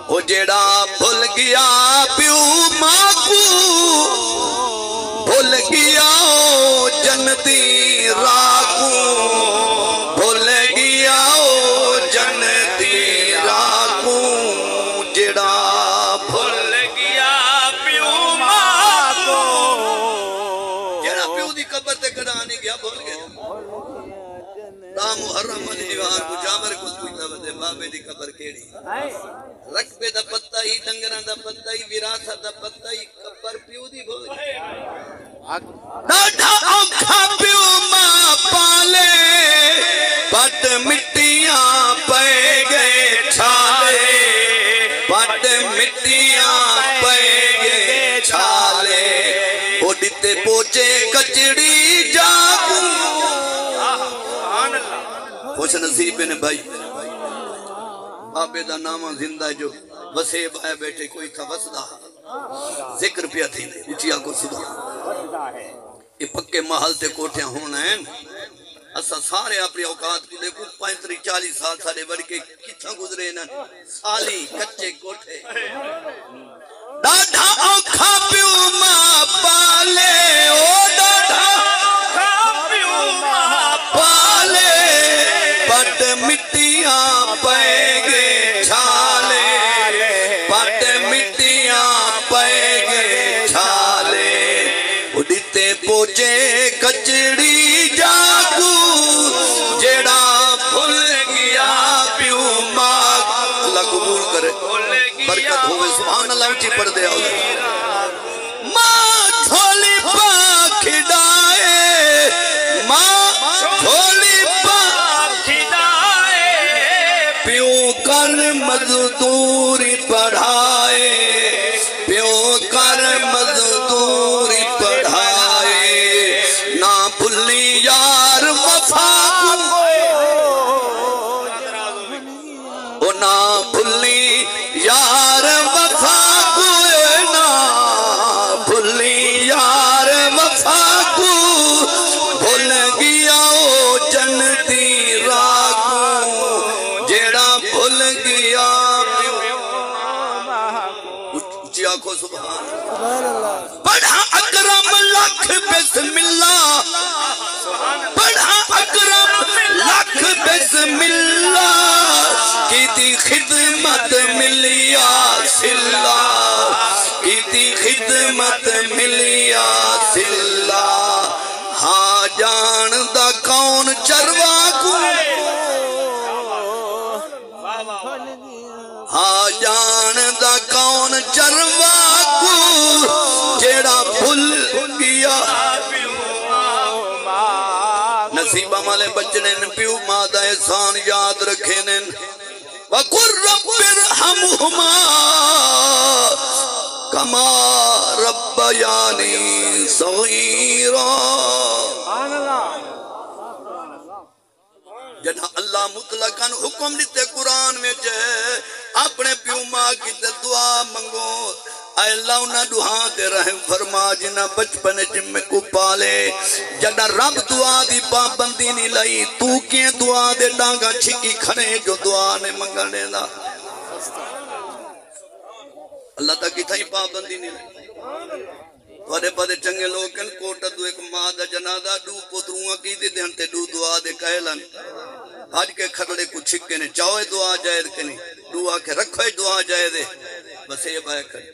وہ جیڑا بھول گیا پیو ماں کو بھول گیا جنتی راہ کو بھول گیا جنتی راہ کو جیڑا بھول گیا پیو ماں کو جیڑا پیو دی قبر تے کڑانے گیا بھول گیا رام محرم دیوار کو جامر کو پوچھتا بدے بابے دی قبر کیڑی رقبے دا پتہ ہی ڈنگراں دا پتہ ہی وراثت دا پتہ ہی قبر پیو دی بھول ڈاڈھا اوکھا پیو ماں پالے پٹ مٹیاں پے گئے چھالے پٹ مٹیاں پے گئے چھالے اڈتے پوچے کچڑی جاگوں خوش نصیب نے بھائی آبے دا نامہ زندہ جو وسیب آئے بیٹھے کوئی تھا وسدہ ذکر پیا تھی اچھیا کو صدا یہ پکے محل تے کوٹھیاں ہونا ہیں اسا سارے اپنی اوقات کو دیکھو 35-40 سال سالے بڑھ کے کتنا گزرے نا سالی کچے کوٹھے ڈاڈھا اوکھا پیو ماں پالے او ڈاڈھا اوکھا پیو ماں پالے پٹ مٹیاں پے گے چھالے پٹ مٹیاں پے گے چھالے اڈتے پوچے کچڑی جاگو جیڑا بھول گیا پیو ماں اللہ قبول کرے برکت ہوئے سبحان اللہ اچھی پڑھ دے ماں جھولی پا کھڑائے ماں جھولی پا کھڑائے پیو کر مزدوری پڑھائے پیو کر مزدوری پڑھائے نہ بھلی یار وفا کو نہ بھلی یار وفا کو نہ بھلی یار وفا کو بھول گیا جنتی راہ کو جیڑا بھول گیا اچھی آنکھوں سبحان پڑھا اکرم لکھ بسم اللہ پڑھا اکرم لکھ بسم اللہ کی تی خدمت ملیا سلا کی تی خدمت ملیا سلا ہاں جان دا کون چروا کو ہاں جان دا کون چروا کو جیڑا بھول گیا نصیبہ مالے بچنے پیو ماں دا احسان یاد رکھے نے وَقُلْ رَبِّ ارْحَمْهُمَا كَمَا رَبَّيَانِي صَغِيرًا جنہا اللہ مطلقاً حکم دیتے قرآن میں جائے اپنے پیو ماں کی دعا منگو اے اللہ انہاں دعا دے رحم فرما جنہاں بچپنے جمع کو پالے جنہاں رب دعا دی پابندی نہیں لائی تو کیے دعا دے ڈانگا چھکی کھڑے جو دعا نے منگنے دا اللہ تک کی تھائی پابندی نہیں لائی وارے پادے چنگے لوگ ہیں کوٹا دو ایک ماں دا جنادہ دو پتروہاں کی دی دے ہنتے دو دعا دے کہلن آج کے کھڑے کو چھکے نے چاہے دعا جائے دے کنی دعا کے رکھوئے دعا جائے دے بس یہ بھائی کھڑے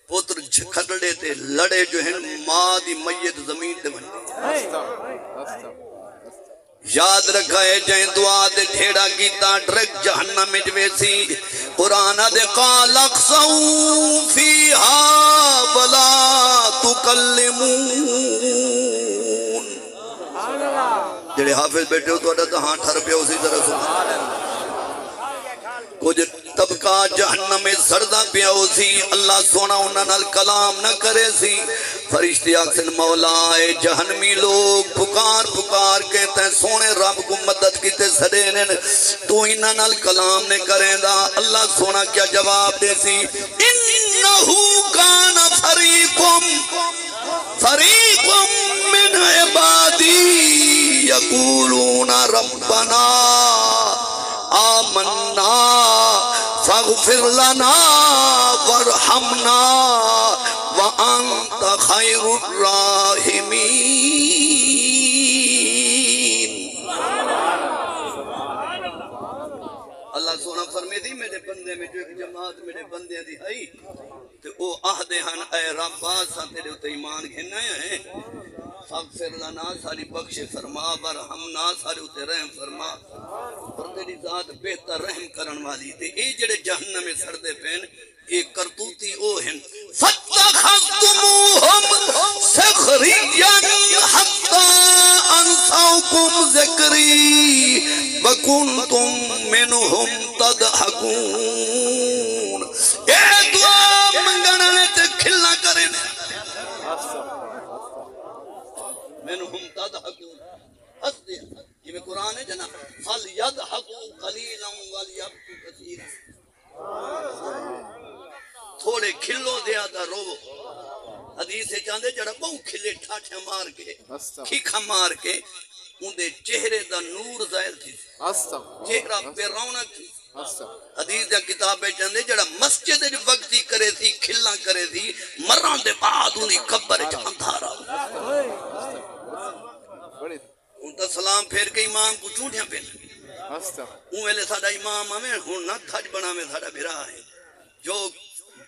پوتر کھڑے تے لڑے جو ہیں ماں دی میت زمین دے بن یاد رکھائے جائیں دعا دے ڈھیڑا گیتا ڈرک جہنم میں جویسی قرآن دے قال اقصوا فیہا ولا تکلمون جڑے حافظ بیٹھے ہو تو اڈا تو ہاں ٹھر پہ اسی طرح سبحان کچھ طبقہ جہنم میں سردہ پیا ہو سی اللہ سونا انہاں نال کلام نہ کرے سی فرشتے آکسن مولا اے جہنمی لوگ پکار پکار کہتے ہیں سونے رب کو مدد کیتے سڑے تو انہاں نال کلام نے کریں دا اللہ سونا کیا جواب دے سی انہو کان فریقم من عبادی یقولون ربنا آمنا فغفر فاغفر لنا وارحمنا وانت خیر الراحمین۔ اللہ سونا فرمے دی میرے بندے میں جو ایک جماعت میرے بندے دی آئی تو او آہدے ہن اے رب آسا تیرے اتنے ایمان گھننا ہے، فاغفر لنا ساری بخش فرما، ورحمنا ساری اتنے رحم فرما، اور تیری ذات بہتر رحم کرن والی تے اے جڑے جہنم میں سردے پین اے کرتوتی او ہیں۔ فَاتَّخَذْتُمُوهُمْ سِخْرِيًّا حَتَّى أَنْسَوْكُمْ ذِكْرِي وَكُنْتُمْ مِنْهُمْ تَضْحَكُونَ۔ اے دعا منگانے تے کھلا کریں، مِنْهُمْ تَضْحَكُونَ، ہس دیا یہ میں قرآن ہے جنا، فَلْيَضْحَكُوا قَلِيلًا وَلْيَبْكُوا كَثِيرًا، تھوڑے کھلو دیا دا رو۔ حدیث سے چاندے جڑا بہو کھلے ٹھاٹھے مار کے کھیکھا مار کے ان دے چہرے دا نور ظاہر تھی، چہرہ پہ رونق تھی۔ حدیث دا کتاب چاندے جڑا مسجد وقتی کرے تھی کھلا کرے تھی مران دے بعد انہی قبر چاندھا رہا ان تا سلام پھیر کے امام کو چونٹیاں پہنے ان ویلے ساڑا امام ہمیں ہون نہ دھج بنا میں ساڑا بھرا ہے جو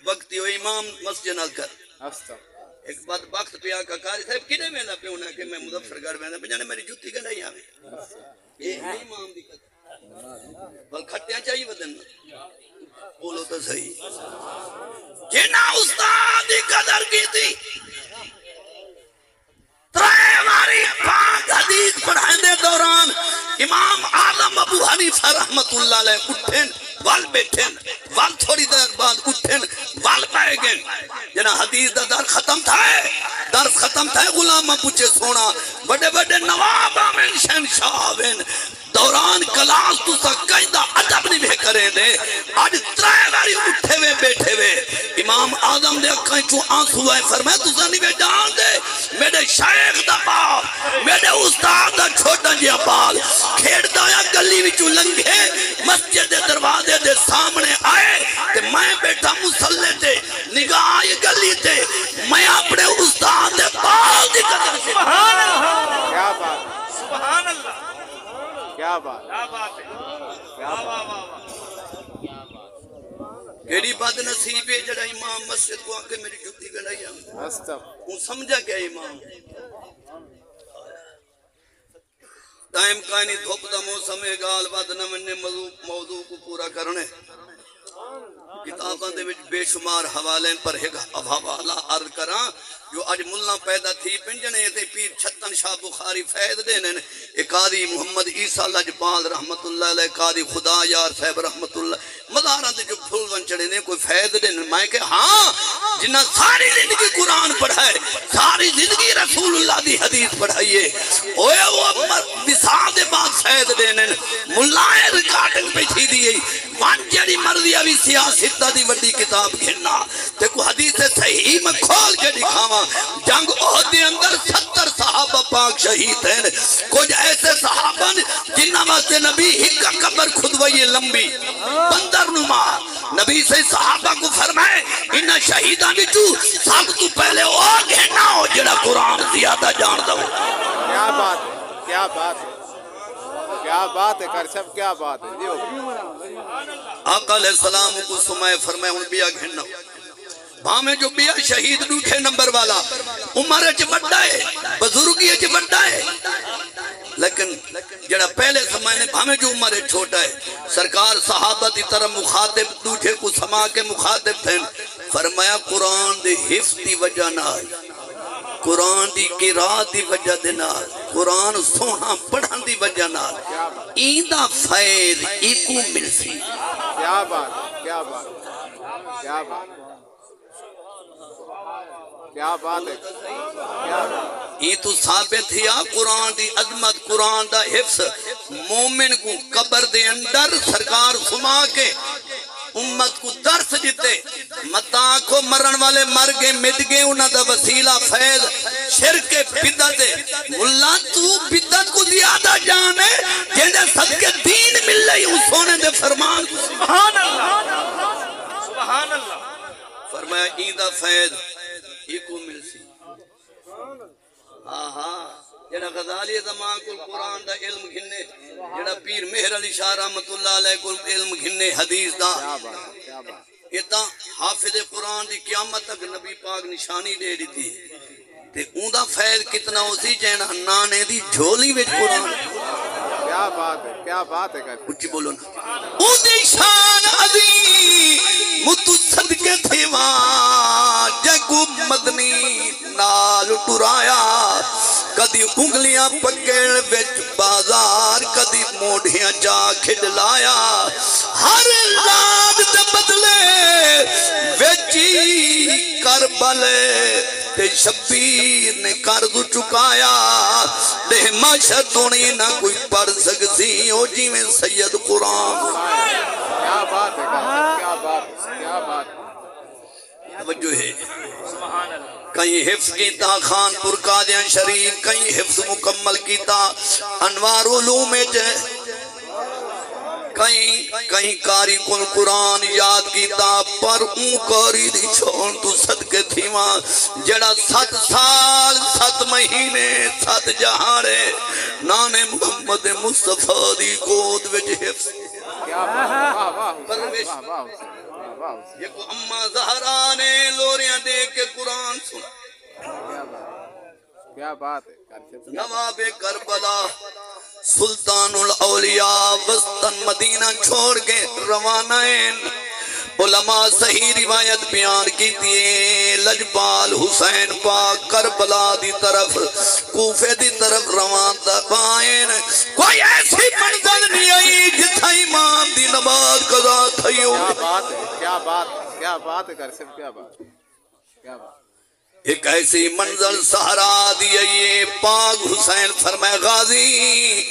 وقتی ہو امام مسجد نہ کر۔ ایک بات وقت پہ آقا قاری صاحب کنے میں نہ پہ ہونا کہ میں مظفر گھر میں نہ پہ جانے میری جوتی کا نہیں آوے یہ امام دی قدر بل کھٹیاں چاہیے بدن بولو تو صحیح جنہ استاد دی قدر کی تھی ترائے ہماری پاک حدیث پڑھائیں دے دوران امام اعظم ابو حنیفہ رحمت اللہ علیہ اٹھیں وال بیٹھیں وال تھوڑی دیر بعد اٹھیں وال پائے گئے جنا حدیث دا در ختم تھا ہے درس ختم تھا ہے غلامہ پوچھے سونا بڑے بڑے نواب آمین شہنشاہ آمین دوران کلاس تو سا قیدہ عدب نہیں بھی کریں دے آج ترائے باری اٹھے ہوئے بیٹھے ہوئے امام آدم دے کہیں چو آنسو ہے فرمائے تو سا نہیں بھی جان دے میرے شیخ دا بال میرے استاد دا چھوٹا جیا بال کھیڑ دایا گلی وچو لنگے مسجد دروازے دے سامنے آئے کہ میں بیٹھا مسلح تے نگاہ آئی گلی تے میں اپنے استاد دے بال دی قدر سے سبحان اللہ کیا بات سبحان اللہ کیا بات کیا بات کیڑی بات نصیب ہے جڑا امام مسجد کو آکے میری جوتی گلائی ہوں سمجھا کیا امام ٹائم کائنی دھوپ دا موسم گال بات نہ مننے موضوع کو پورا کرنے کتاباں دے وچ بے شمار حوالین پر ایک حوالہ عرض کراں جو اج ملہ پیدا تھی پنجنے تے پیر چھتن شاہ بخاری فیض دینے ایک قاضی محمد عیسیٰ لجپال رحمت اللہ علیہ قاضی خدا یار صاحب رحمت اللہ مدارہ دے جو پھول ونچڑے نے کوئی فیض دینے میں کہ ہاں جنہ ساری زندگی قرآن پڑھائے ساری زندگی رسول اللہ دی حدیث پڑھائیے اوے وہ وصال دے بعد فیض دینے ملائے ریکارڈنگ پہ تھی دیئی وان جڑی مرضی ابھی سیاستہ دی وڈی کتاب گھننا دیکھو حدیث صحیح میں کھول کے دکھاواں جنگ احد دے اندر 70 صحابہ پاک شہید ہیں کچھ ایسے صحابہ جنہ واسطے نبی ہکا قبر کھدوئی لمبی بندر نما نبی سے صحابہ کو فرمائے انہا شہیدہ بچو سب تو پہلے او گھننا ہو جڑا قرآن زیادہ جان دو کیا بات ہے کیا بات ہے کیا بات ہے کرشب کیا بات ہے آقا علیہ السلام کو سمائے فرمائے ان بیا گھننا میں جو بیا شہید ڈوٹھے نمبر والا عمر اچھ بڑھا ہے بزرگی اچھ بڑھا ہے لیکن جڑا پہلے سمائنے میں جو عمر چھوٹا ہے سرکار صحابہ دی طرح مخاطب ڈوٹھے کو سما کے مخاطب تھے فرمایا قرآن دے حفظ دی وجہ نہ قرآن دی قرآن دی وجہ دینا قرآن سوہاں پڑھن دی وجہ نہ ایندہ فیض ایکو مل سی کیا بات کیا بات کیا بات کیا بات ہے یہ تو ثابت ہی قرآن دی عظمت قرآن دا حفظ مومن کو قبر دے اندر سرکار سما کے امت کو درس دیتے متا کو مرن والے مر گئے مٹ گئے انہاں دا وسیلہ فیض شرک بدعت اللہ تو بدعت کو زیادہ جانے جنہیں صدقے دین مل رہی ہوں سونے دے فرمان سبحان اللہ فرمایا ایندہ فید ایکو مل سی جڑا غزالی زمان کل قرآن دا علم گھنے جڑا پیر مہر علی شاہ رحمت اللہ علیہ کل علم گھنے حدیث دا اتنا حافظ قرآن دی قیامت تک نبی پاک نشانی دے دیتی ہے تے اوندا فیض کتنا اسی جینا نانے دی جھولی وچ قرآن کیا بات ہے کچھ بولو نا اودی شان عظیم متو صدقے تھیوا جگو مدنی نال ٹرایا کدی انگلیاں پکڑ وچ بازار کدی موڑیاں جا کھڈلایا ہر لاد دے بدلے وچی کربلے تے شبیر نے قرض چکایا دے معاشر دونی نہ کوئی پڑھ سکسی ہو جی میں سید قرآن کیا بات ہے کیا بات توجہ ہے کہیں حفظ کیتا خانپور قادیان شریف کہیں حفظ مکمل کیتا انوار علوم جے کہیں کاری کل قرآن یاد کیتا پر اون کاری دی چھوڑ تو صدقے تھیواں جڑا 7 سال 7 مہینے 7 جہاڑے نانے محمد مصطفیٰ دی گود وچ حفظ پرویش یہ کو اماں زہرا نے لوریاں دے کے قرآن سنا کیا بات ہے نواب کربلا سلطان الاولیاء وسطن مدینہ چھوڑ کے روانہ ہیں علماء صحیح روایت بیان کی تھی لجپال حسین پاک کربلا دی طرف کوفے دی طرف روان دبائیں کوئی ایسی منزل نہیں آئی جتھا امام دی نماز قضا تھیو کیا بات ہے کرسم کیا بات ایک ایسی منزل سہرا دیئے پاک حسین فرمائے غازی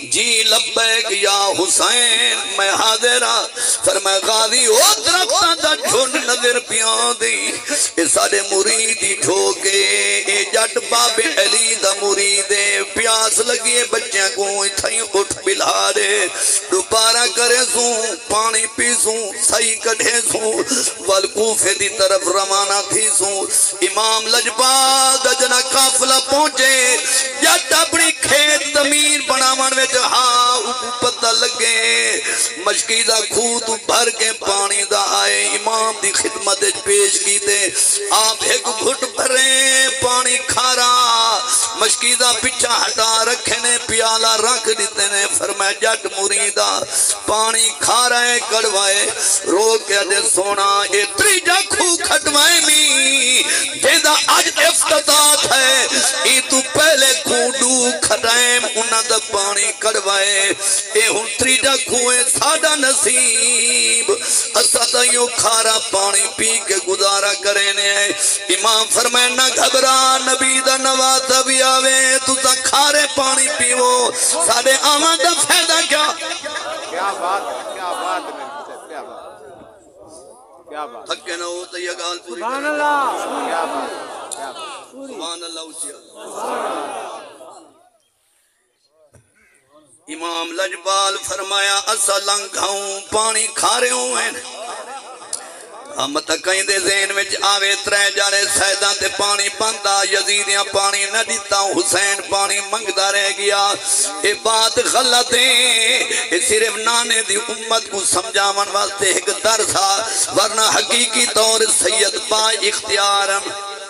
جی لبیک یا حسین میں حاضرہ فرمائے غازی او درختہ دا جھنڈ نظر پیان دی اے سارے مریدی ٹھوکے اے جٹ باب علی دا مریدے پیاس لگیے بچیاں کو تھائیں اٹھ بلارے دوبارہ کرے سوں پانی پی سوں صحیح کڑھے سوں والکوفے دی طرف روانہ تھی سوں امام لجپال دجنا قافلہ پہنچے جٹ اپنی کھیت زمین بناون وچ پتہ لگے مشکیزہ کھوت بھر کے پانی دا آئے امام دی خدمت پیش کی دے آپ ایک گھٹ بھرے پانی کھارا مشکیزہ پچھا ہٹا رکھنے پیالہ رکھ دیتے نے فرمائے جٹ مریدہ پانی کھارا ہے کڑوائے رو کے دے سونا اتری جا کھو کھٹوائے می جیدہ آج افتتات ہے ای تو پہلے کھوڑو کھٹائیں انہ دا پانی کڑوائے اے ہن تریجا کھوئے ساڑا نصیب اسادائیوں کھارا پانی پی کے گزارا کرنے امام فرمائے نہ گھبرا نبی دا نوازہ بھی آوے تو تا کھارے پانی پیو ساڑے آمان دا فیدہ کیا بات تھکے نہ ہوتا یہ گال پوری سبحان اللہ سبحان اللہ اچھا امام لجپال فرمایا اسا لنگھاؤں پانی کھارے ہوئے ہم تکائیں دے ذہن وچ آوے ترے جاڑے سیدان تے پانی پاندا یزیدیاں پانی نہ دیتا حسین پانی منگدا رہ گیا اے بات غلط ہے اے صرف نانے دی امت کو سمجھاون واسطے ایک درسا ورنہ حقیقی طور سید با اختیار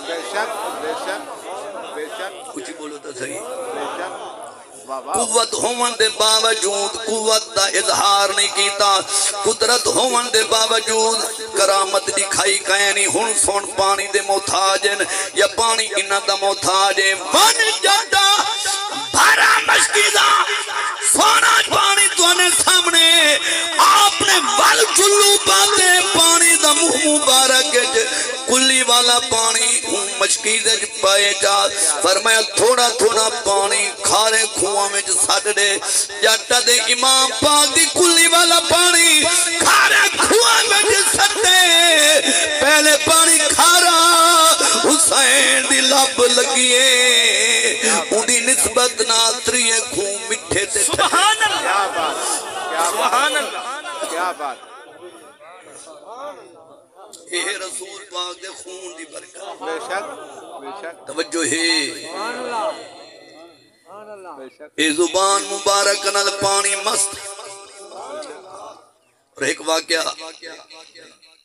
بے شک کچھ بولو تو صحیح قوت ہومن دے باوجود قوت دا اظہار نہیں کیتا قدرت ہومن دے باوجود کرامت دکھائی کہنی ہن سون پانی دے محتاجن یا پانی انہ دا محتاجن ون جاڑا بھارا مشکیزہ سونا پانی تو انہیں سامنے آپ نے ول چلو پاتے پانی دا مبارک کلی والا پانی مشکیزہ پائے جا فرمایا تھوڑا تھوڑا پانی کھارے کھوان میں ساڑھ دے جاتا دے امام پاک دی کلی والا پانی کھارے کھوان میں ساڑھ دے پہلے پانی کھارا حسین دی لب لگیے ان دی نسبت ناتری کھو مٹھے تے سبحان اللہ کیا بات یہ رسول پاک دے خون دی برکت بے شک بے شک توجہ ہے بے شک اے زبان مبارک نال پانی مست اور ایک واقعہ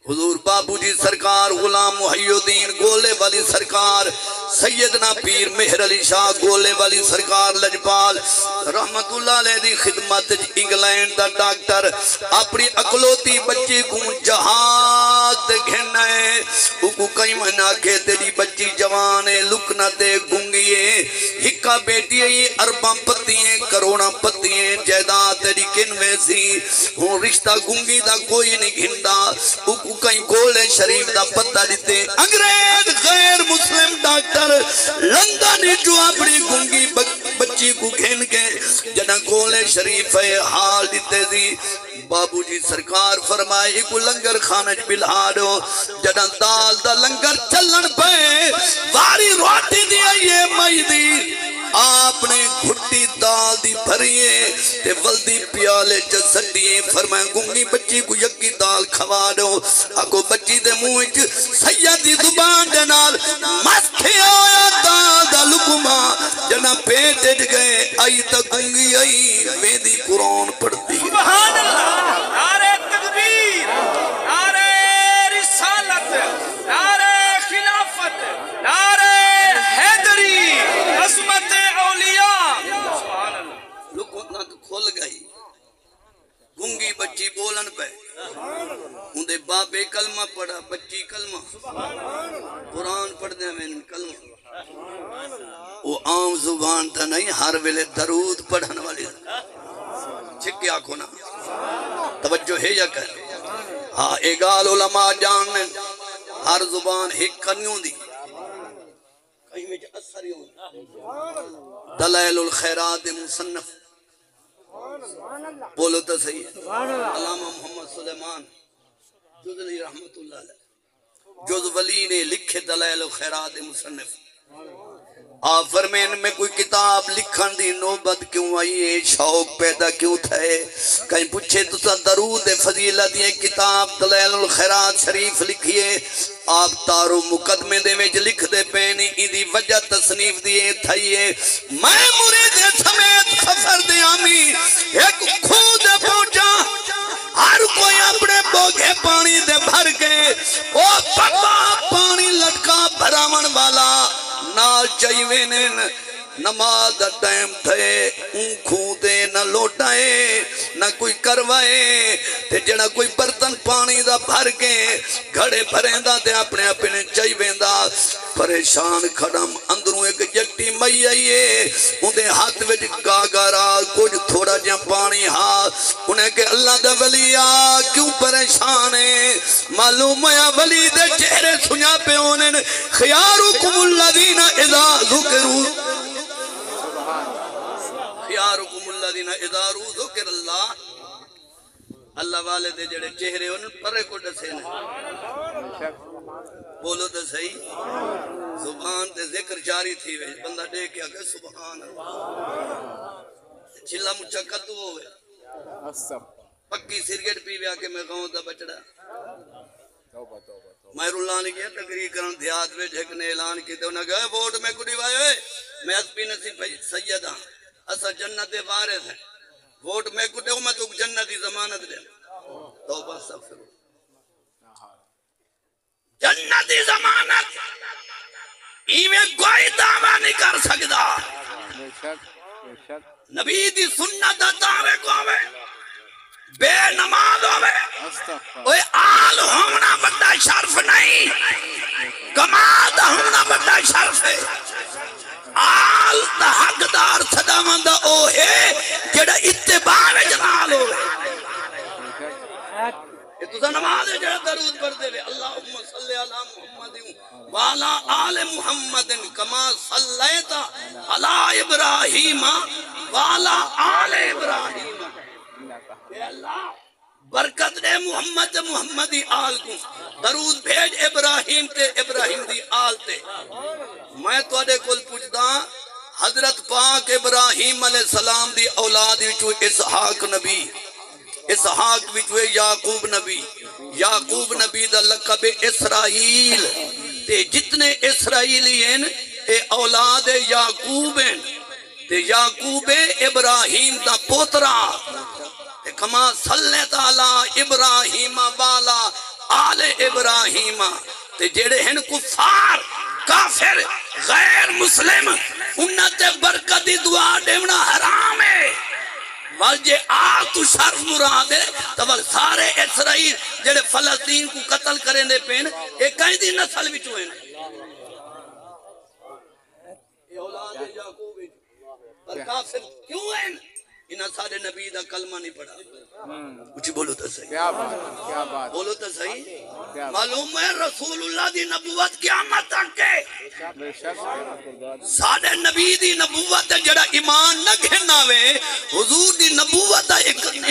حضور بابو جی سرکار غلام محی الدین گولے والی سرکار سیدنا پیر مہر علی شاہ گولے والی سرکار لجپال رحمت اللہ علیہ دی خدمت انگلینڈ دا ڈاکٹر اپنی اکلوتی بچی کو جہاز گھننا ہے وہ کئی مہینہ کے تیری بچی جوان ہے لکنا دے گنگی ہے ہکا بیٹی ہے ارباں پتی ہیں کروڑاں پتی ہیں جائیداد تیری کنویں سی ہوں رشتہ گنگی دا کوئی نہیں گھندا وہ کہیں گولے شریف دا پتہ دیتے انگریز غیر مسلم ڈاکٹر لندن جو اپنی گنگی بچی کو گھن کے جنہ گولے شریف ہے حال دیتے دی بابو جی سرکار فرمائے کو لنگر خانج بلہارو جنہ دال دا لنگر چلن پہ واری روٹی دیا یہ مائی دی آپ نے گھٹی دال دی بھریے تے ولدی پیالے جسڈیے فرمائے گنگی بچی کو یکی دال کھوا دو اگو بچی دے موچ سیدی زبان جنال مستھی آیا دال دا لکما جنا پیٹ اٹھ گئے آئی تا گنگی آئی ویدی قرآن پڑھتی سبحان اللہ نعرہ تکبیر نعرہ رسالت نعرہ خلافت نعرہ حیدری عظمت اولیاء سبحان اللہ لکنا تو کھول گئی گنگی بچی بولن پہ اندے باپے کلمہ پڑھا بچی کلمہ قرآن پڑھ دے میں کلمہ وہ عام زبان تا نہیں ہر ویلے درود پڑھن والی چھکیا کھونا توجہ ہے یا کہ ہاں اگال علماء جاننے ہر زبان ایک کرنیوں دی کہیں میں اثر ہوں دلائل الخیرات مصنف بولو تو صحیح علامہ محمد سلیمان جزلی رحمت اللہ علیہ جزولی نے لکھے دلائل الخیرات مصنف آپ فرمین میں کوئی کتاب لکھن دی نوبت کیوں آئی ہے شوق پیدا کیوں تھے کہیں پوچھے تو سا درود فضیلت یہ کتاب دلائل الخیرات شریف لکھیے آپ تارو مقدمے دے میں لکھ دے پینی ایدی وجہ تصنیف دیئے تھائیے میں مرید سمیت سفر دے آمی ایک خود پوچھا ہر کوئی اپنے بوگے پانی دے بھر گئے او پپا پانی لٹکا بھراون والا نال چاہیے نماز دا ٹائم تھے اونکھوں دے نہ لوٹائے نہ کوئی کروائے تے جڑا کوئی برتن پانی دا بھر کے گھڑے بھریندا تے اپنے اپنے چاہی ویندا پریشان کھڑم اندروں ایک جگٹی مئی آئیے اندے ہاتھ وچ گاگارا کچھ تھوڑا جہاں پانی ہاں انہیں کہ اللہ دا ولی آ کیوں پریشان ہے معلوم ہے ولی دے چہرے سنیا پہ انہیں خیارکم الذین اذا ذکروا خیارکم الذین اذا ذکر اللہ اللہ والے دے جڑے چہرے انہیں پرے کو ڈسے نے بولو تو صحیح زبان تے ذکر جاری تھی وے بندہ دیکھ کے کہ سبحان اللہ چلا مچھا کتو ہوئے پکی سرگٹ پی ویا کہ میں گاؤں دا بچڑا مہر اللہ نے کیا تقریر کرن دیات وے جھک نے اعلان کی تو نہ گئے ووٹ میں کڑی وائے میں اسپی نصیب سید ہاں اسا جنت وارث ہے ووٹ میں کڑے ہوں میں تو جنتی ضمانت دے توبہ استغفر جنتی ضمانت ایویں کوئی دعویٰ نہیں کر سکتا نبی دی سنت دعوے کو ہوئے بے نماز ہوئے اوہ آل ہونا بڑا شرف نہیں کماد ہونا بڑا شرف ہے آل دا حقدار صداوان دا او ہے جڑا اتباع جلال ہوئے یہ تو سا نماز ہے جڑا درود پڑھ دے اللہم صلی علی محمد والا آل محمد کما صلیتا علی ابراہیم والا آل ابراہیم اے اللہ برکت دے محمدی آل کو درود بھیج ابراہیم تے ابراہیم دی آل تے میں تو اڈے کل پوچھتا حضرت پاک ابراہیم علیہ السلام دی اولاد وچوں اسحاق نبی اسحاق وچ ہوئے یعقوب نبی، یعقوب نبی دا لقب اسرائیل، تے جتنے اسرائیلی ہیں اے اولاد یعقوب ہیں، تے یعقوب ابراہیم دا پوترا، تے کما صلیت علی ابراہیم والا آل ابراہیم، تے جڑے ہیں کفار کافر غیر مسلم انہاں تے برکت دی دعا دیونا حرام ہے، وال جے آل تو شرف مراد ہے تو وال سارے اسرائیل جڑے فلسطین کو قتل کریں دے پین ایک کہیں دی نسل بھی چوئیں یہ اولاد یعقوب پر کافر کیوں ہیں؟ انہاں سارے نبی دا کلمہ نہیں پڑھا، کچھ بولو تو صحیح، کیا بات، کیا بات، بولو تو صحیح، معلوم ہے رسول اللہ دی نبوت قیامت تک کے بے شک ساڑھے نبی دی نبوت جڑا ایمان نہ گھناوے حضور دی نبوت دا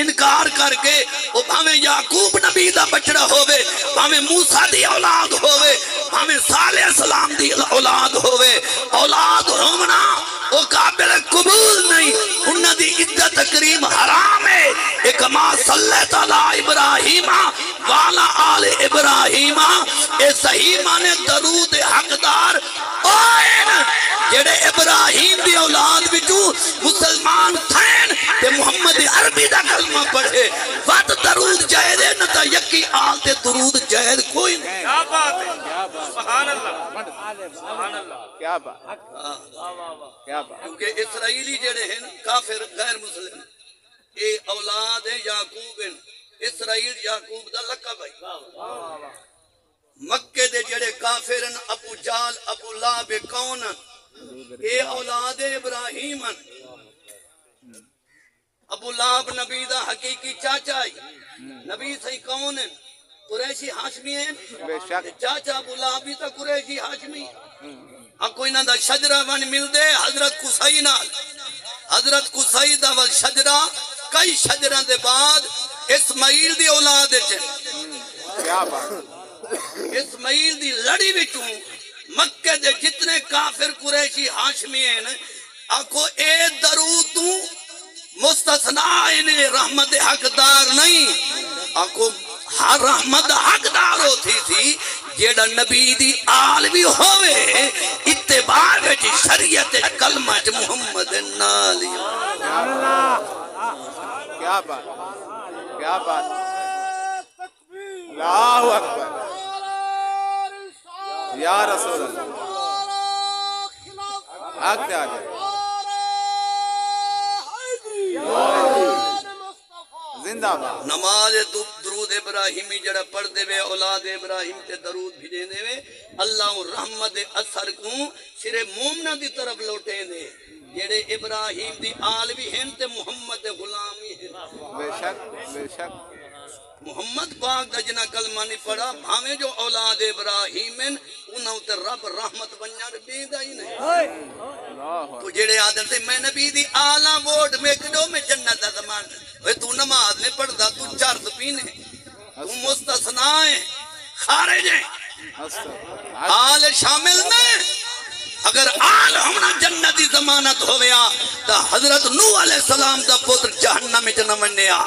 انکار کر کے وہ بھامیں یعقوب نبی دا بچڑا ہوئے، بھامیں موسیٰ دی اولاد ہوئے، بھامیں صالح السلام دی اولاد ہوئے، اولاد ہونا وہ قابل قبول نہیں، انہاں دی عزت تکریم حرام ہے، ایک ما صلیت علی ابراہیم والا آل ابراہیم، اے صحیح مانے درود حقدار آئین جڑے ابراہیم دی اولاد بچو مسلمان تھین تے محمد عربی دا کلمہ پڑھے وقت درود جائد ہے نتا یکی آل تے درود جائد کوئی نہیں، کیا بات ہے، سبحان اللہ، سبحان اللہ، کیا بات، کیا بات، کیونکہ اسرائیلی جڑے ہیں کافر غیر مسلم اے اولاد ہیں یعقوب ہیں، اسرائیل یعقوب دا لقب ہے، مکہ دے جڑے کافر ہیں ابو جال ابو لہب کون اے اولاد ابراہیم ہیں، ابو لہب نبی دا حقیقی چاچا ہے، نبی صحیح کون ہیں؟ قریشی ہاشمی ہیں، بے شک چاچا ابو لہب بھی تا قریشی ہاشمی، کوئی نہ دا شجرہ ون مل دے حضرت قصائی نال، حضرت قصائی دا وال شجرہ کئی شجرہ دے بعد اسماعیل دی اولاد چاہے، کیا بات، اسماعیل دی لڑی بچوں مکہ دے جتنے کافر قریشی ہاشمی ہیں آکو اے درودوں مستثناء انہیں رحمت حقدار نہیں، آکو ہر رحمت حقدار ہوتی تھی جیڑا نبی دی آل بھی ہوئے اتباع وچ شریعت کلمہ محمد نالی، کیا بات، کیا بات، اللہ اکبر، یا رسول اللہ، حق سے آگے، زندہ باد، نماز درود ابراہیمی جڑا پڑھ دے وے اولاد ابراہیم تے درود بھیجے دے وے اللہ رحمت اثر کو سرے مومنہ دی طرف لوٹے دے جڑے ابراہیم دی آل بھی ہیں تے محمد غلامی ہیں، بے شک، بے شک، محمد پاک دا جنہ کلمہ نہیں پڑھا بھامیں جو اولاد ابراہیم ہیں انہوں تے رب رحمت بنیار بیدہ ہی نہیں، اللہ، تو جڑے آدھر سے میں نبی دی آلہ ووٹ میں کدو میں جنت دا زمان وے تو نماز نہیں پڑھدا تو چرس پینے تو مستثناء ہیں خارج ہیں، آل شامل میں اگر آل ہمنا جنتی ضمانت ہویا تا حضرت نوح علیہ السلام دا پتر جہنم میں نہ منیا،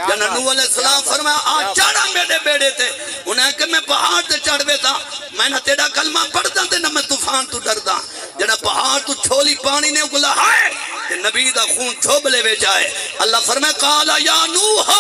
جنہ نوح علیہ السلام فرمایا آج چڑھا میرے بیڑے تے انہیں کہ میں پہاڑ تے چڑھ بیتا میں نہ تیرا کلمہ پڑھتا تے نہ میں طوفان تو ڈردا، جنہ پہاڑ تو چھولی پانی نے اگلا ہے کہ نبی دا خون چھوبلے وے جائے، اللہ فرمائے قالا یا نوح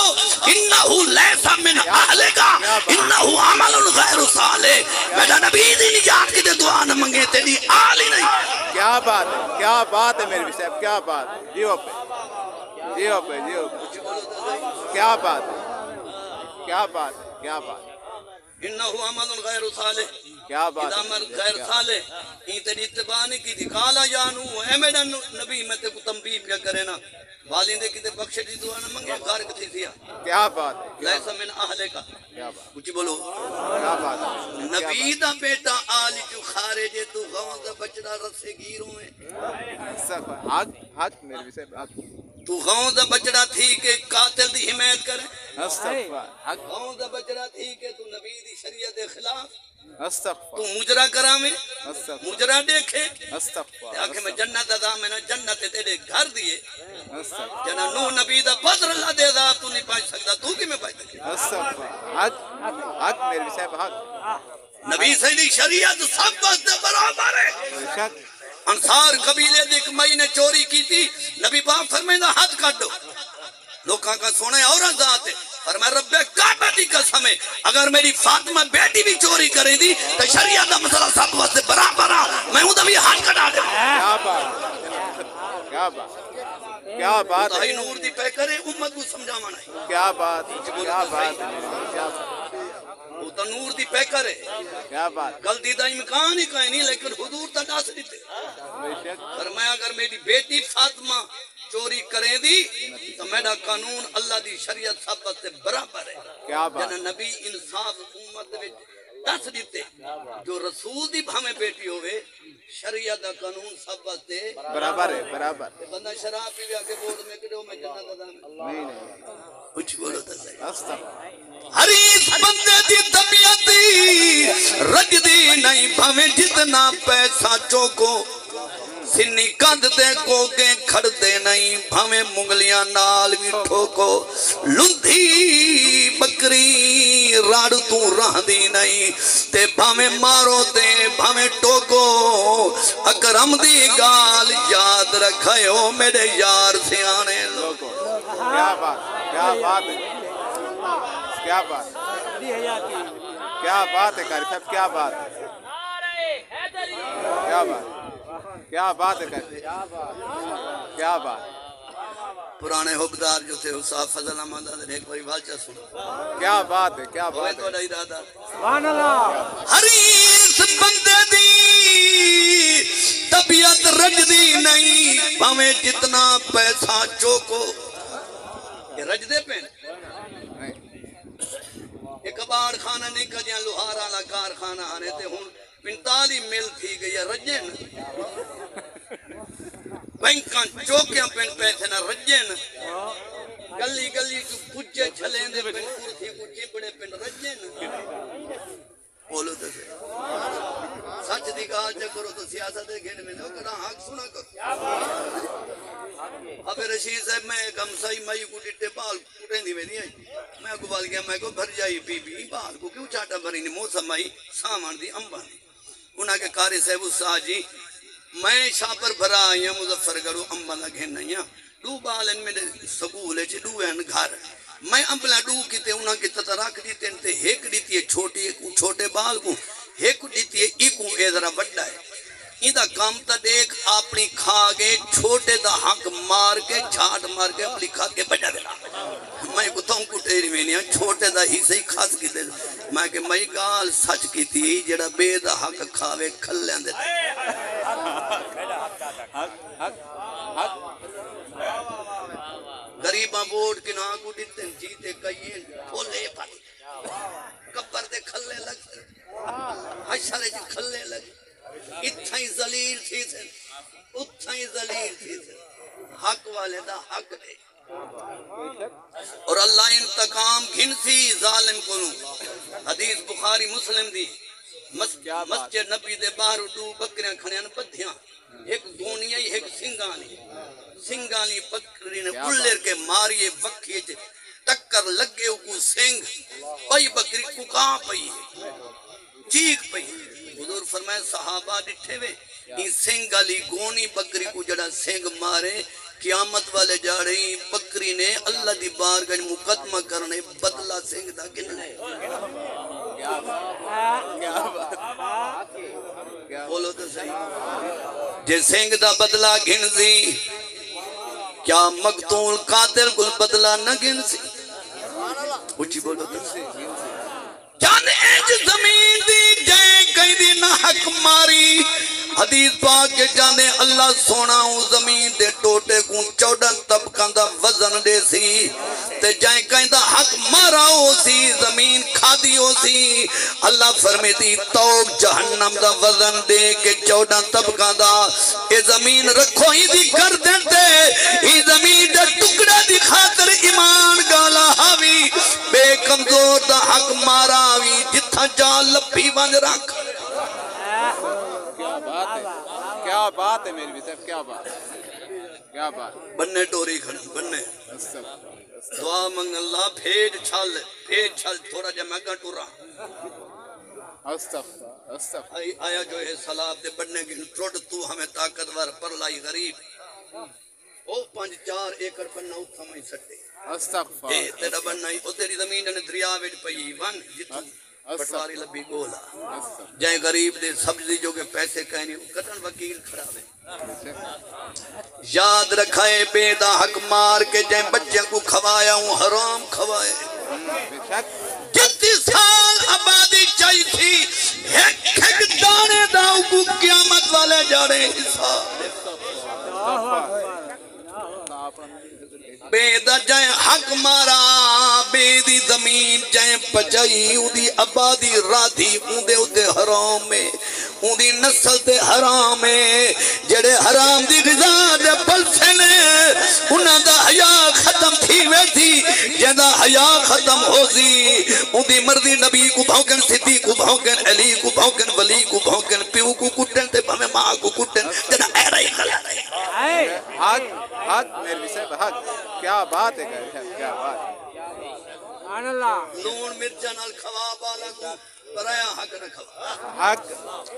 انہو لیسا من اہلکا انہو عمل غیر صالح، میرا نبی دی نجات کی دے دعا نہ منگے تیری آل ہی نہیں، کیا بات ہے، کیا بات ہے میرے بھی صاحب، کیا بات، جیو پہ، جیو پہ، جیو پہ، کیا بات ہے، کیا بات ہے، کیا بات ہے، انہو عمل غیر صالح، کیا بات اذا عمل غیر صالح این تیری اتباع نہیں کی تھی، قالا یا نوح اے میرا نبی میں تے کو تنبیہ کیا کرے نا والدے کی تے بخش دی دعا نہ منگے گھر کتھی تھیا کیا بات ہے، لیسا من اہلے کا کیا بات، کچھ بولو کیا بات ہے، نبی دا بیٹا آلی جو خارجے تو غوث دا بچڑا رسے گیروں ہے، حق، حق میرے بھی صاحب، حق، تو غوث دا بچڑا تھی کہ قاتل دی حمایت کرے، استغفر، حق، غوث دا بچڑا تھی کہ تو نبی دی شریعت خلاف استغفر تو مجرا کرامے استغفر مجرا دیکھے استغفر آکھے میں جنت دا میں نے جنت تیرے گھر دیے استغفر جنا نو نبی دا فضل اللہ دے دا تو نہیں پائی سکتا تو کی میں پائی سکتا استغفر حق میرے صاحب حق نبی صلی شریعت سب واسطے برابر ہے بے شک انصار قبیلے دی ایک مئی نے چوری کی تھی نبی پاک فرمائندہ ہاتھ کاٹ دو لوکاں کا سونے عورت ذات ہے فرمایا رب کعبہ دی قسم ہے اگر میری فاطمہ بیٹی بھی چوری کرے دی تو شریعت دا مسئلہ سب واسطے برابر ہے میں ہوں تو بھی ہاتھ کٹا دے کیا بات کیا بات کیا بات خدای ہے نور دی پہ کرے امت کو سمجھاوانا ہے کیا بات کیا بات ہے کیا بات وہ تو نور دی پہ کرے کیا بات غلطی دا امکان ہی کہیں نہیں لیکن حضور تا ڈاس دیتے بے شک فرمایا اگر میری بیٹی فاطمہ چوری کریں دی تو میرا قانون اللہ دی شریعت سب سے برابر ہے کیا بات جنہ نبی انصاف امت وچ دس دیتے جو رسول دی بھامے بیٹی ہوئے شریعت دا قانون سب سے برابر ہے برابر بندہ شراب پی آگے بورڈ میں کڑو میں جنت دا نہیں نہیں کچھ بولو تو صحیح استغفر حریص بندے دی طبیعت رج دی نہیں بھامے جتنا پیسہ چوکو سنی کند دے کوکے کھڑ دے نہیں بھامے مونگلیاں نال بھی ٹھوکو لندھی بکری راڑ تو رہ دی نہیں تے بھامے مارو تے بھامے ٹوکو اکرم دی گال یاد رکھائیو میرے یار سے آنے لوگو کیا بات ہے کیا بات کیا بات ہے قاری صاحب کیا بات ہے کیا بات کیا بات ہے قاری کیا بات پرانے حبدار جو تھے حساب فضل احمد نے ایک باری واجہ سنا کیا بات ہے کیا ہوئے بات تو ہے نہیں ارادہ سبحان اللہ حریص بندے دی طبیعت رج دی نہیں پاویں جتنا پیسہ چوکو یہ رج دے پین یہ کباڑ خانہ نہیں کجیاں لوہارا لا کارخانہ آنے تے ہون 45 مل تھی گئی رجن بینکاں چوکیاں پین پیسے نہ رجن گلی گلی کو پچھے چھلیں دے پین کرسی کو چپڑے پین رجن بولو تو سے سچ دی کہا جا کرو تو سیاست دے گھن میں نہ کرا حق سنا کرو اب رشید صاحب میں گمسائی مائی کو ڈٹے بال کٹیں دی میں نہیں آئی میں کو بال گیا میں کو بھر جائی بی بی بال کو کیوں چاٹا بھری نہیں موسم آئی سامان دی امبانی انہاں کے کاری صاحب اس جی میں شاپر بھرا آئی ہوں مظفر گرو امبانا گھن نہیں ہوں دو بال ان میں سکول ہے دو ہیں گھر میں امبلا ڈو کیتے انہاں کی تطراک دیتے انتے ایک دیتی ہے چھوٹے بال کو ایک دیتی ہے ایکو اے ذرا بڑا ہے ایدہ کام تا دیکھ اپنی کھا گے چھوٹے دا حق مار کے جھاٹ مار کے اپنی کھا کے بڑا دینا میں کو تم کو ٹیری میں نہیں چھوٹے دا ہی صحیح خاص کی دے میں کہ میں گال سچ کی تھی جڑا بے دا حق کھاوے کھل لیں دے غریباں بورڈ کی نا کو دیتے جیتے کئیے کھولے پر کپر دے کھلے لگ حشرے جی کھلے لگ اتھائی ذلیل تھی تھے اتھائی ذلیل تھی تھے حق والے دا حق دے اور اللہ انتقام گھن سی ظالم کو حدیث بخاری مسلم دی مسجد نبی دے باہر دو بکریاں کھڑیاں بدھیاں ایک دونیاں ایک سنگانی بکری نے گلر کے ماریے وکھیے ٹکر لگے کو سنگ پئی بکری کو کہاں پئی چیک پئی حضور فرمائے صحابہ ڈٹھے وے این سنگ علی گونی بکری کو جڑا سنگ مارے قیامت والے جا رہی بکری نے اللہ دی بارگاہ مقدمہ کرنے بدلہ سنگ دا گننے بولو تو صحیح جے سنگ دا بدلہ گن سی کیا مقتول قاتل کو بدلہ نہ گن سی اچھی بولو تو صحیح جان ایج زمین دی جائے کہیں دی نہ حق ماری حدیث پاک کے جانے اللہ سونا ہوں زمین دے ٹوٹے کو 14 طبقہ دا وزن دے سی تے جائیں کہیں دا حق مارا ہو سی زمین کھادی ہو سی اللہ فرمیتی توق جہنم دا وزن دے کے 14 طبقہ دا اے زمین رکھو ہی دی کر دیتے ہی زمین دا ٹکڑا دی خاطر ایمان گالا ہاوی بے کمزور دا حق مارا ہوئی جتھا متھا جا لپی ون رکھ کیا بات ہے کیا بات ہے میری بھی صاحب کیا بات کیا بات بننے ٹوری کھڑی بننے دعا منگ اللہ بھیج چھل تھوڑا جا میں گا ٹورا آیا جو ہے سلاب دے بننے کی ٹوٹ تو ہمیں طاقتور پر لائی غریب او 5-4 ایکڑ بننا اتھا میں سٹے تیرا بننا ہی او تیری زمین نے دریا ویڈ پئی ون جتو پٹواری لبی گولا جائیں غریب دے سبزی جو کے پیسے کہنی قطن وکیل کھڑا ہے یاد رکھائے بے دا حق مار کے جائیں بچے کو کھوایا ہوں حرام کھوائے جتی سال آبادی چاہی تھی ایک دانے داؤ کو قیامت والے جا رہے حساب بے دا جائیں حق مارا بے دی زمین جائیں پچائی اون دی آبادی رادھی اون دے حرام میں اون دی نسل تے حرام ہے جڑے حرام دی غذا دے پلسے نے انہاں دا حیا ختم تھی وے تھی جدا حیا ختم ہو سی اون دی مرضی نبی کو بھونکن صدیق کو بھونکن علی کو بھونکن ولی کو بھونکن پیو کو کٹن تے بھویں ماں کو کٹن جنا ایرا ہی غلط ہے حق میرے صاحب حق کیا بات ہے کیا بات لون مرچا نال کھوا بالا کو برایا حق نہ کھوا حق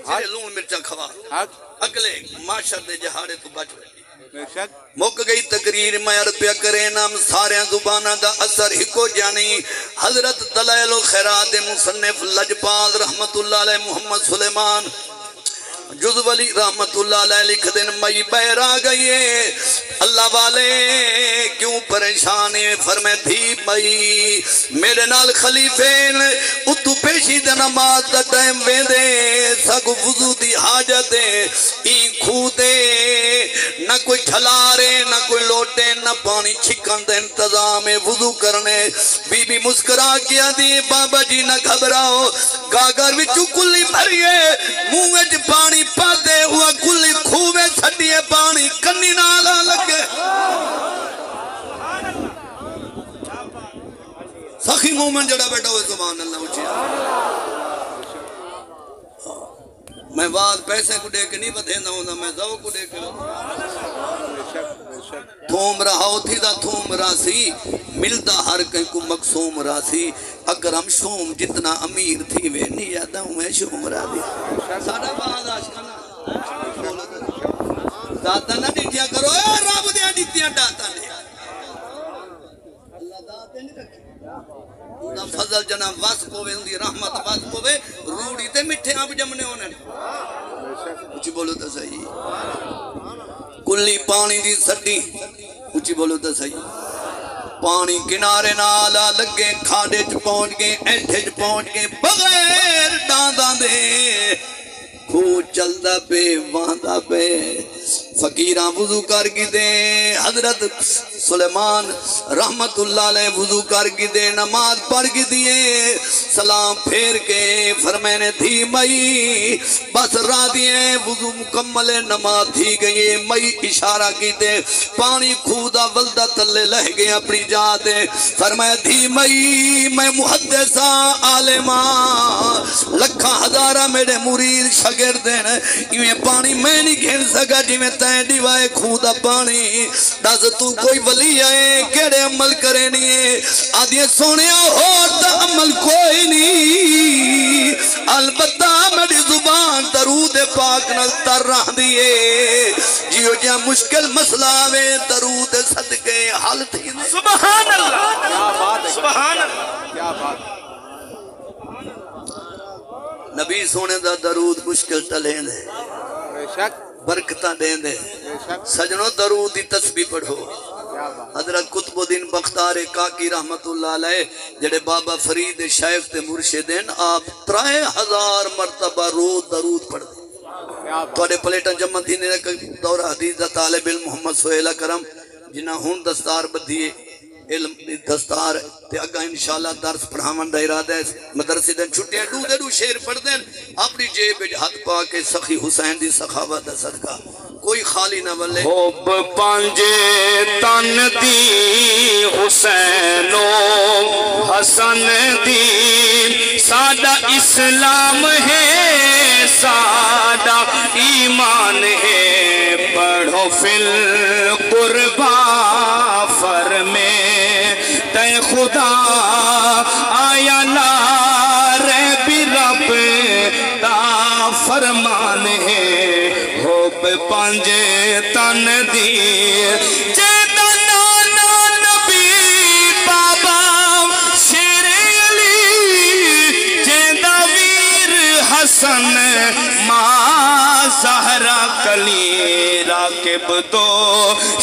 جڑے لون مرچا کھوا حق اگلے معاشر دے جہاڑے تو بچ وے بے شک مک گئی تقریر میں عرض پیا کرے نام سارے زبانہ دا اثر ہکو جانی حضرت دلائل الخیرات مصنف لجپال رحمت اللہ علیہ محمد سلیمان جز ولی رحمت اللہ علیہ لکھ دن مئی بہر آ گئی ہے اللہ والے کیوں پریشان ہے فرمائے تھی مئی میرے نال خلیفین اتو پیشی دے نماز دا ٹائم ویندے سگو وضو دی حاجت این کھو دے نہ کوئی چھلارے نہ کوئی لوٹے نہ پانی چھکن دے انتظام وضو کرنے بی بی مسکرا کیا دی بابا جی نہ گھبراؤ گاگر وچو کلی بھریے منہ وچ پانی پاتے ہوا کلی کھوے چھڑیے پانی کنی نالا لگے سخی مومن جڑا بیٹا ہوئے زبان اللہ اچھے میں بعد پیسے کو دے کے نہیں بدھیندہ ہوندہ میں زو کو دے کے تھوم رہا ہوتی دا تھوم راسی ملتا ہر کہیں کو مقصوم راسی اکرم شوم جتنا امیر تھی میں نہیں جاتا ہوں میں شوم را دی ساڑھا بعد آشکانا داتا نہ ڈیٹیا کرو اے رب دیا ڈیٹیا داتا نے اللہ داتے نہیں رکھے دا فضل جناب واس پوے اندی رحمت واس پوے روڑی تے مٹھے آپ جمنے ہونے کچھ بولو تو صحیح کلی پانی دی سٹی کچھ بولو تو صحیح پانی کنارے نالا لگے کھاڑے چ پہنچ گئے ایٹھے چ پہنچ گئے بغیر ڈانداں دے کھو چلدا پہ واندہ پہ فقیراں وضو کر کی دے حضرت سلیمان رحمت اللہ علیہ وضو کر کی دے نماز پڑھ کی دیے سلام پھیر کے فرمینے تھی مئی بس را دیے وضو مکمل نماز تھی گئی مئی اشارہ کی دے پانی کھودا ولدہ تلے لہ گئے اپنی جاتے فرمائے تھی مئی میں محدثہ عالمان لکھا ہزارہ میرے مرید شاگردین یہ پانی میں نہیں گھن سکا جی میں تین دیوائے کھودا پانی دس تو کوئی ولی آئے کیڑے عمل کرے نہیں آدھے سونے ہوتا عمل کوئی نہیں البتہ میری زبان درود پاک نہ تر رہ دیئے جیو جا مشکل مسئلہ آوے درود صدقے حل تھی سبحان اللہ کیا بات ہے سبحان اللہ کیا بات نبی سونے دا درود مشکل ٹلیں دے بے شک برکتہ دیں دے بے شک سجنوں درود دی تسبیح پڑھو حضرت قطب الدین بختار کاکی رحمت اللہ علیہ جڑے بابا فرید شیخ تے مرشدین آپ 3000 مرتبہ روز درود پڑھ دیں توڑے پلیٹن جمع تھی نے دورہ حدیث دا طالب علم محمد سہیلہ کرم جنہ ہون دستار بدھیے علم دستار تے اگا انشاءاللہ درس پڑھاون دا ارادہ ہے مدرسے دن چھٹیاں دو شیر پڑھ دیں اپنی جیب ہاتھ پا کے سخی حسین دی سخاوت دا صدقہ کوئی خالی نہ بلے حب پانجے تن دی حسین و حسن دی ساری سادہ اسلام ہے سادہ ایمان ہے پڑھو فی القربا فرمے تے خدا آیا لا ریب رب تا فرمان ہے ہوب پانجے تن دی جیدہ نانا نبی بابا شیر علی جیدہ ویر حسن ماں زہرا کلی راکب تو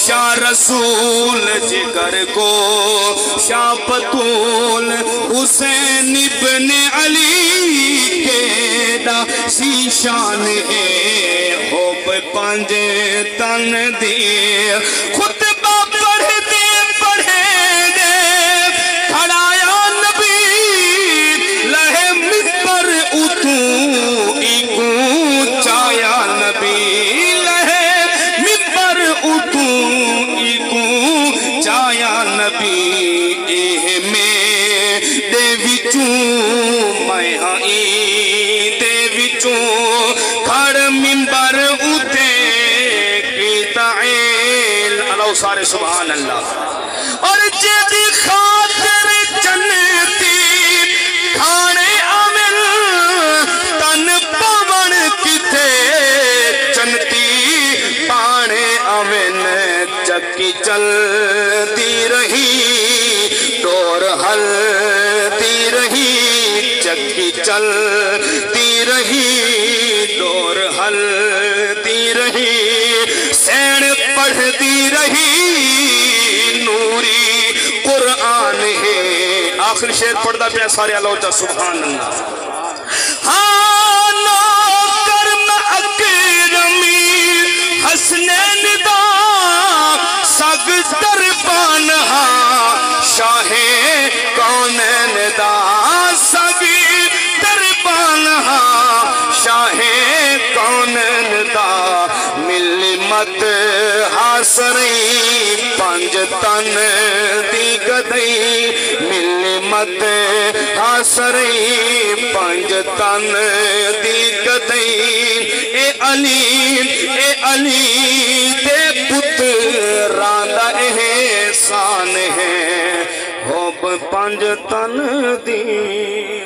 شاہ رسول جگر کو شاہ پتول حسین ابن علی کے دا سی شان ہے ہوب پانجے تن دی خطبہ پڑھ دے پڑھے دے کھڑایا نبی لہے ممبر اتوں ایکوں چایا نبی لہے ممبر اتوں ایکوں چایا نبی اے میں دے وچوں میں آئی دے وچوں کھڑ ممبر اتے کی تعیل اللہ سارے سبحان اللہ اور جیدی خاطر جنتی کھانے آمن تن پاون کتے جنتی پانے آمن چکی چل دی رہی ڈور حل دی رہی چکی چل دی رہی ڈور حل دی رہی سین پڑھ دی رہی نوری قرآن ہے آخری شعر پڑھتا پیا سارے اللہ سبحان اللہ ہاں نوکر اکرمی حسنین دا سگ دربان ہاں شاہ کونین دا سگ دربان ہاں شاہ کونین دا مل مت حاصری پنج تن دی گدئی مل مت حاصری پنج تن دی گدئی اے علی دے پتران دا احسان ہے ہوب پنج تن دی